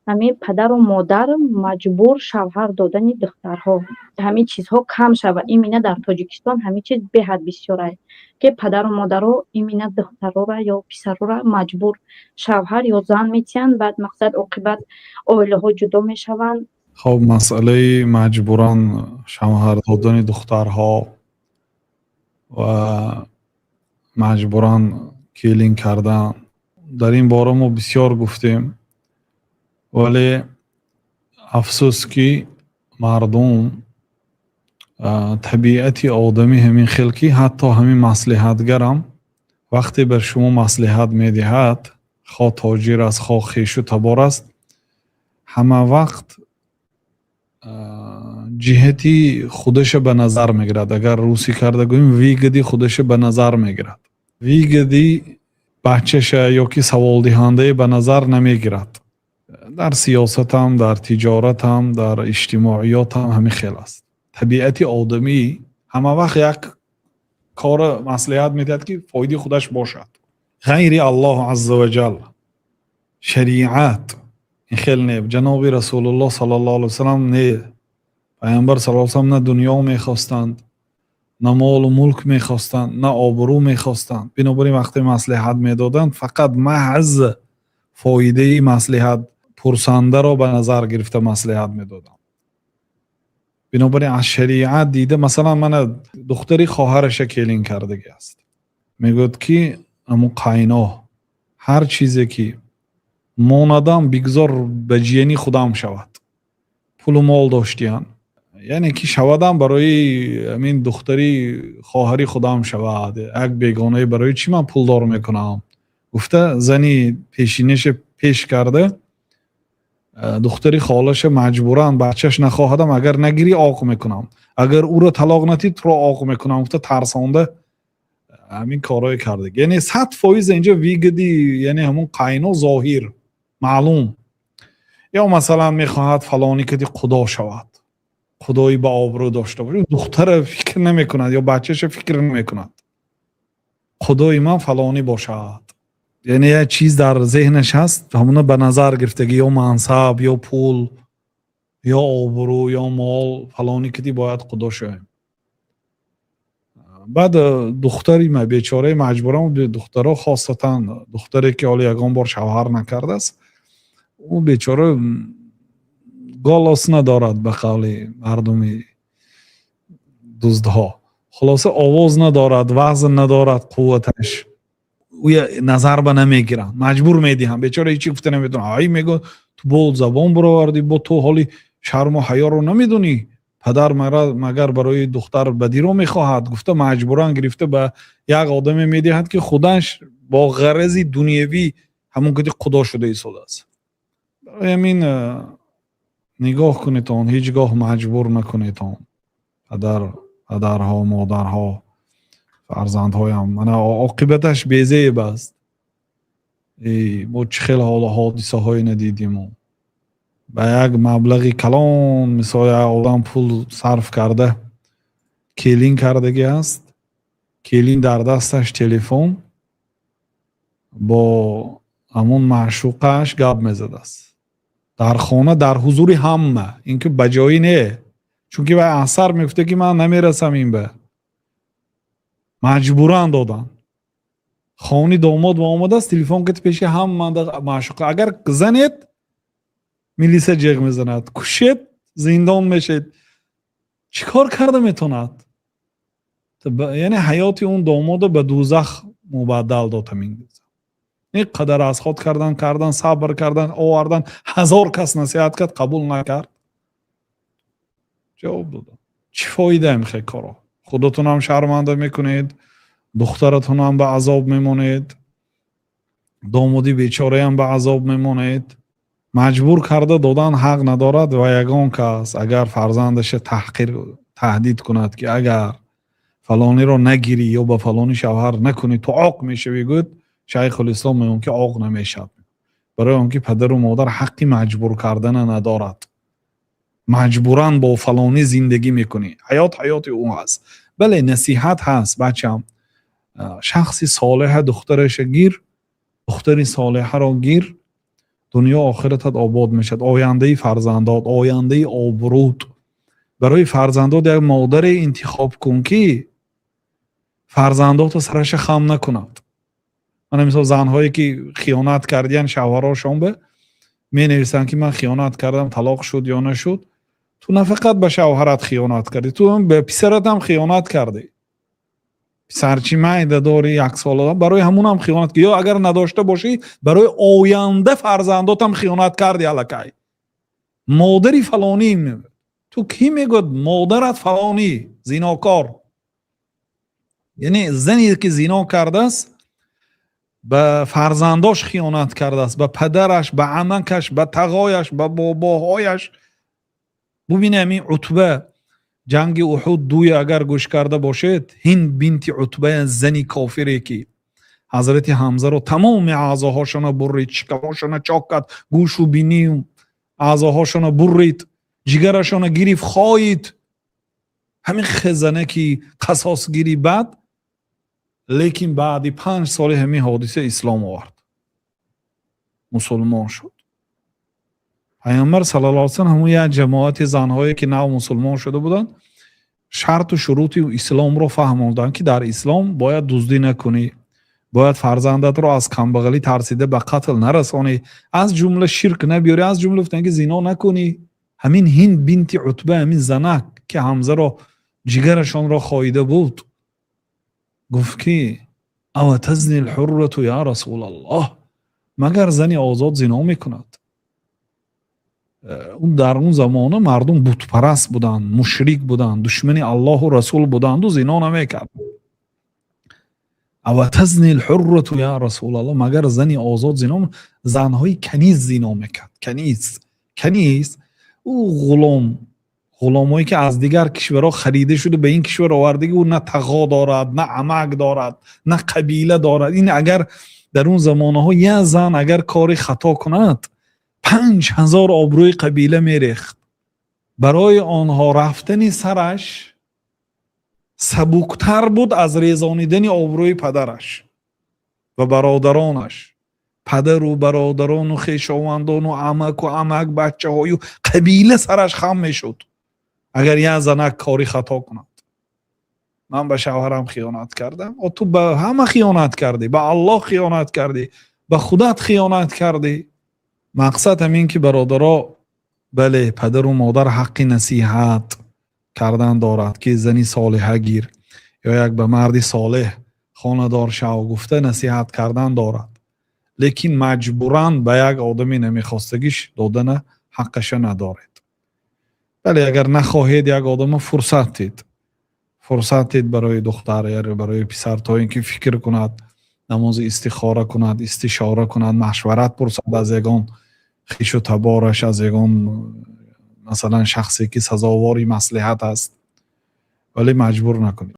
ҳамин падару модар маҷбур шавҳар додани духтарҳо, ҳамин чизҳо кам шавад. Имина дар Тоҷикистон ҳамин чиз беҳад бисёр аст, ки падару модаро имина духтароро ё писароро маҷбур шавҳар ё зан метиҳанд, баъд мақсад оқибат оилаҳо ҷудо мешаванд. хоб масъалаи маҷбуран шавҳар додани духтарҳо ва маҷбуран келин кардан, дар ин бора мо бисёр гуфтем, вале афсӯс ки мардум табиати одамӣ ҳамин хел ки ҳатто ҳамин маслиҳатгарам вақте бар шумо маслиҳат медиҳад, хоҳ тоҷир аст, хоҳ хешу табор аст, ҳама вақт ҷиҳати худаша ба назар мегирад. Агар русӣ карда гӯем, вигади худаша ба назар мегирад. вигади бачаша ё ки саволдиҳандае ба назар намегирад. дар сиёсатам, дар тиҷоратам, дар иҷтимоиётам ҳамин хел аст. табиати одамӣ ҳама вақт як кора маслиҳат медиҳад ки фоидаи худаш бошад. ғайри Аллоҳ азза ва ҷал, шариат ин хел не. ҷаноби Расулуллоҳ саллаллоҳу алайҳи вассалам не. пайғамбар саллаллоҳу алайҳи вассалам на дунё мехостанд, на молу мулк мехостанд, на обрӯ мехостанд. бинобар ин вақте маслиҳат медоданд, фақат маҳз фоидаи маслиҳат пурсандаро ба назар гирифта маслиҳат медоданд. бинобар ин аз шариат дида, масалан мана духтари хоҳараша келин кардаги аст, мегӯяд ки аму қайно ҳар чизе ки монадам бигзор ба ҷияни худам шавад. пулу мол доштиян, яъне ки шавадам барои амин духтари хоҳари худам шавад. як бегонаи барои чӣ ман пулдор мекунам? гуфта зани пешинаша пеш карда духтари холаша маҷбуран бачаш нахоҳадам, агар нагирӣ оқ мекунам, агар ӯро талоқ натӣ туро оқ мекунам. гуфта тарсонда ҳамин корое кардаг. яъне 100% инҷа вигади, яъне ҳамун қайно зоҳир маълум. ё масалан мехоҳад фалони кади худо шавад, худои ба обрӯ дошта бошад, духтара фикр намекунад ё бачаша фикр намекунад худои ман фалони бошад. яъне як чиз дар зеҳнаш ҳаст, ҳамуна ба назар гирифтагӣ, ё мансаб, ё пул, ё обрӯ, ё мол, фалони кади бояд худо шавем. баъд духтари бечораи маҷбуран, духтаро хосатан духтаре ки ҳоли ягон бор шавҳар накардааст, ӯ бечора голос надорад, ба қавли мардуми дуздҳо. хулоса овоз надорад, вазн надорад, қувваташ. ӯ назар ба намегиранд, маҷбур медиҳанд. бечора ҳичи гуфта наметавонад. ай мегӯяд ту бо забон баровардӣ, бо ту ҳоли шарму ҳаёро намедонӣ? падар магар барои духтар бадиро мехоҳад? гуфта маҷбуран гирифта ба як одаме медиҳад ки худаш бо ғарази дунявӣ ҳамон кади худо шуда истодааст. барои ҳамин нигоҳ кунед он, ҳеҷ гоҳ маҷбур накунед он падарҳо, модарҳо, фарзандҳоям. мана оқибаташ безеб аст. мо чӣ хел ҳодисаҳое надидиму. ба як маблағи калон, мисол як одам пул сарф карда келин кардаги аст. келин дар дасташ телефон бо ҳамон маъшуқааш гап мезадааст. дар хона, дар ҳузури ҳама. ин ки ба ҷоӣ не. чунки вай асар мегуфта ки ман намерасам ин ба. маҷбуран додан. хони домод ва омадааст, телефон кати пеши ҳама маъшуқа. агар занед, милиса ҷиғ мезанад. кушед, зиндон мешед. чӣ кор карда метонад? яъне ҳаёти он домода ба дӯзах мубаддал дод. ҳамин ин қадар аз худ кардан, сабр кардан, овардан, ҳазор кас насиҳат кард, қабул накард. ҷавоб додам. чӣ фоида ин хел коро? худатонам шарманда мекунед, духтаратонам ба азоб мемонед, домоди бечораям ба азоб мемонед. маҷбур карда додан ҳақ надорад ва ягон кас агар фарзандаша таҳдид кунад ки агар фалониро нагирӣ ё ба фалони шавҳар накунӣ, ту оқ мешавӣ, гӯяд шайхулислом мегӯяд ки оқ намешавад. барои он ки падару модар ҳаққи маҷбур кардана надорад. маҷбуран бо фалонӣ зиндагӣ мекунӣ. ҳаёти ӯ ҳаст. бале насиҳат ҳаст. бачам, шахси солиҳа духтараша гир, духтари солиҳаро гир, دنیا آخرتت آباد میشد. آینده فرزندات، آینده آبرود. برای فرزندات یک مادر انتخاب کن که فرزندات سرش خم نکند. من مثلا زنهایی که خیانت کردین شوهراشون به می نویسن که من خیانت کردم طلاق شد یا نشد. تو نه فقط به شوهرت خیانت کردی، تو هم به پسرت هم خیانت کردی. پسرچی معده داری 1 ساله برای همون هم خیانت کردی، یا اگر نداشته باشی برای آینده فرزندات هم خیانت کردی. الکی مادری فلانی، تو کی میگود مادرت فلانی زیناکار؟ یعنی زنی که زینا کرده است به فرزنداش خیانت کرده است، به پدرش، به عمکش، به تقایش، به باباهایش. ببینید همین عتبه جنگ احد 2 اگر گوش کرده باشید، هند بنت عتبه زنی کافری که حضرت حمزه رو تمام اعضاهاشون برید، شکماشون چاک کرد، گوش و بینی اعضاهاشون برید، جگرشون گرفت خواهید. همین خزانه که قصاص گیری بعد، لیکن بعد 5 سال همین حادثه اسلام آورد، مسلمان شد. پیامبر صلی الله علیه و سلم همون یک جماعت زنهایی که نو مسلمان شده بودند شرط و شروط اسلام رو فهموندن که در اسلام باید دزدی نکنی، باید فرزندت رو از کمبغلی ترسیده به قتل نرسانی، از جمله شرک نبیاری، از جمله گفتن که زنا نکنی. همین هند بنت عتبه، همین زنک که حمزه رو جگرشان را خاییده بود، گفت که او تزنی الحرة یا رسول الله، مگر زنی آزاد زنا میکند؟ اون در اون زمانه مردم بت پرست بودن، مشرک بودن، دشمن الله و رسول بودند و زنا نمیکرد. او تزنی الحرة یا رسول الله، مگر زنی آزاد زنا؟ زنهای کنیز زنا میکرد. کنیز او غلامایی که از دیگر کشورها خریده شده به این کشور آورده، او نه تقا دارد، نه عمق دارد، نه قبیله دارد. این اگر در اون زمانه ها یه زن اگر کاری خطا کند 5000 آبروی قبیله میریخت. برای آنها رفتن سرش سبکتر بود از ریزانیدن آبروی پدرش و برادرانش. پدر و برادران و خویشاوندان و عمک بچه های و قبیله سرش خم میشد اگر یه زنک کاری خطا کند. من به شوهرم خیانت کردم. و تو به همه خیانت کردی، به الله خیانت کردی، به خودت خیانت کردی. مقصد همین که برادرها، بله، پدر و مادر حق نصیحت کردن دارد که زنی صالحه گیر یا یک به مردی صالح خانه‌دار شو گفته نصیحت کردن دارد، لیکن مجبوراً به یک آدمی نمیخواستگیش دادن حقش ندارد. بله، اگر نخواهید یک آدم فرصت دید برای دختر یا برای پسر تا اینکه فکر کند، نماز استخاره کند، استشاره کند، مشورت پرسد از یگان خویش و تبارش، از یگان مثلا شخصی که سزاواری مصلحت است، ولی مجبور نکنید.